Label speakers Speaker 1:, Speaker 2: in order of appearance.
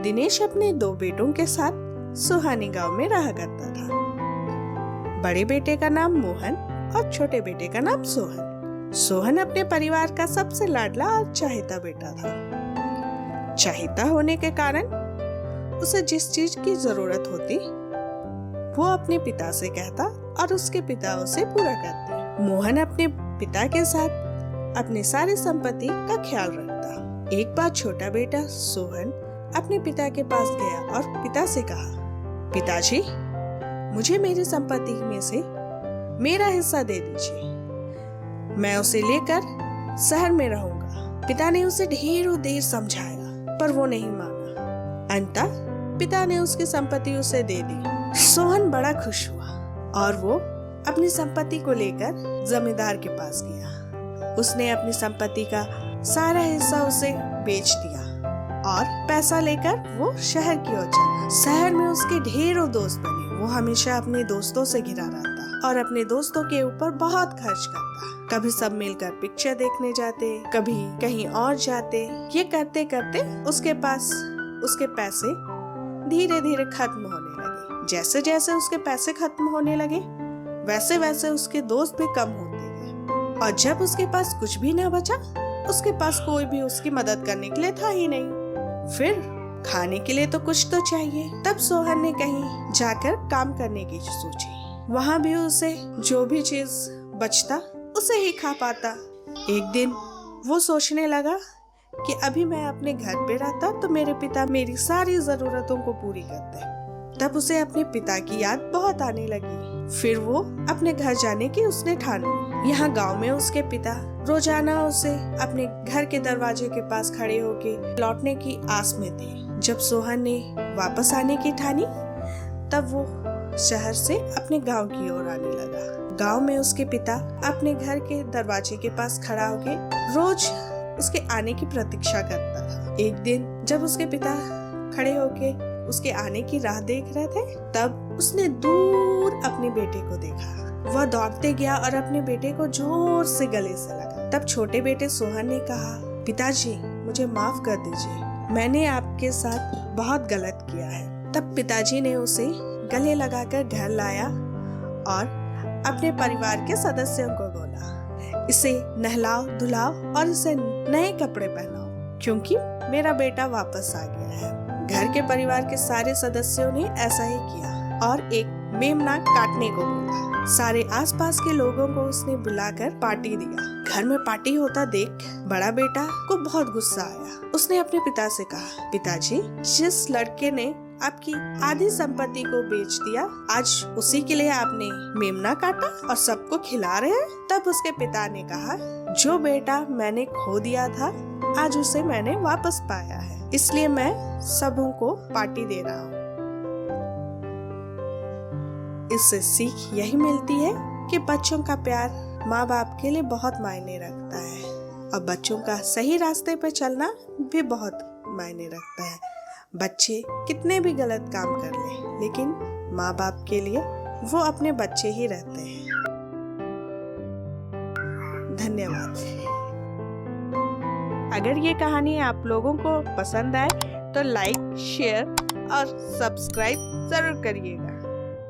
Speaker 1: दिनेश अपने 2 बेटों के साथ सुहानी गांव में रहा करता था। बड़े बेटे का नाम मोहन और छोटे बेटे का नाम सोहन। सोहन अपने परिवार का सबसे लाडला और चाहता बेटा था। चाहता होने के कारण उसे जिस चीज की जरूरत होती वो अपने पिता से कहता और उसके पिता उसे पूरा करते। मोहन अपने पिता के साथ अपनी सारी संपत्ति का ख्याल रखता। एक बार छोटा बेटा सोहन अपने पिता के पास गया और पिता से कहा, पिताजी, मुझे मेरी संपत्ति में से मेरा हिस्सा दे दीजिए, मैं उसे लेकर शहर में रहूंगा। पिता ने उसे ढेरों देर समझाया पर वो नहीं माना। अंततः पिता ने उसकी संपत्ति उसे दे दी। सोहन बड़ा खुश हुआ और वो अपनी संपत्ति को लेकर जमींदार के पास गया। उसने अपनी संपत्ति का सारा हिस्सा उसे बेच दिया और पैसा लेकर वो शहर की ओर चला। शहर में उसके ढेरों दोस्त बने। वो हमेशा अपने दोस्तों से घिरा रहता और अपने दोस्तों के ऊपर बहुत खर्च करता। कभी सब मिलकर पिक्चर देखने जाते, कभी कहीं और जाते। ये करते करते उसके पास उसके पैसे धीरे धीरे खत्म होने लगे। जैसे जैसे उसके पैसे खत्म होने लगे वैसे वैसे उसके दोस्त भी कम होते गए और जब उसके पास कुछ भी न बचा, उसके पास कोई भी उसकी मदद करने के लिए था ही नहीं। फिर खाने के लिए तो कुछ तो चाहिए। तब सोहन ने कहीं जाकर काम करने की सोची। वहाँ भी उसे जो भी चीज बचता उसे ही खा पाता। एक दिन वो सोचने लगा कि अभी मैं अपने घर पे रहता तो मेरे पिता मेरी सारी जरूरतों को पूरी करते। तब उसे अपने पिता की याद बहुत आने लगी। फिर वो अपने घर जाने की उसने ठान ली। यहाँ गांव में उसके पिता रोजाना उसे अपने घर के दरवाजे के पास खड़े होके लौटने की आस में थे। जब सोहन ने वापस आने की ठानी तब वो शहर से अपने गांव की ओर आने लगा। गांव में उसके पिता अपने घर के दरवाजे के पास खड़ा होके रोज उसके आने की प्रतीक्षा करता था। एक दिन जब उसके पिता खड़े होके उसके आने की राह देख रहे थे तब उसने दूर अपने बेटे को देखा। वह दौड़ते गया और अपने बेटे को जोर से गले से लगा। तब छोटे बेटे सोहन ने कहा, पिताजी, मुझे माफ कर दीजिए, मैंने आपके साथ बहुत गलत किया है। तब पिताजी ने उसे गले लगाकर घर लाया और अपने परिवार के सदस्यों को बोला, इसे नहलाओ धुलाओ और इसे नए कपड़े पहनाओ क्योंकि मेरा बेटा वापस आ गया है। घर के परिवार के सारे सदस्यों ने ऐसा ही किया और एक मेमना काटने को बोला। सारे आसपास के लोगों को उसने बुलाकर पार्टी दिया। घर में पार्टी होता देख बड़ा बेटा को बहुत गुस्सा आया। उसने अपने पिता से कहा, पिताजी, जिस लड़के ने आपकी आधी संपत्ति को बेच दिया, आज उसी के लिए आपने मेमना काटा और सबको खिला रहे हैं। तब उसके पिता ने कहा, जो बेटा मैंने खो दिया था आज उसे मैंने वापस पाया है, इसलिए मैं सबों को पार्टी दे रहा हूँ। इससे सीख यही मिलती है कि बच्चों का प्यार माँ बाप के लिए बहुत मायने रखता है और बच्चों का सही रास्ते पर चलना भी बहुत मायने रखता है। बच्चे कितने भी गलत काम कर ले लेकिन माँ बाप के लिए वो अपने बच्चे ही रहते हैं। धन्यवाद। अगर ये कहानी आप लोगों को पसंद आए तो लाइक, शेयर और सब्सक्राइब जरूर करिएगा।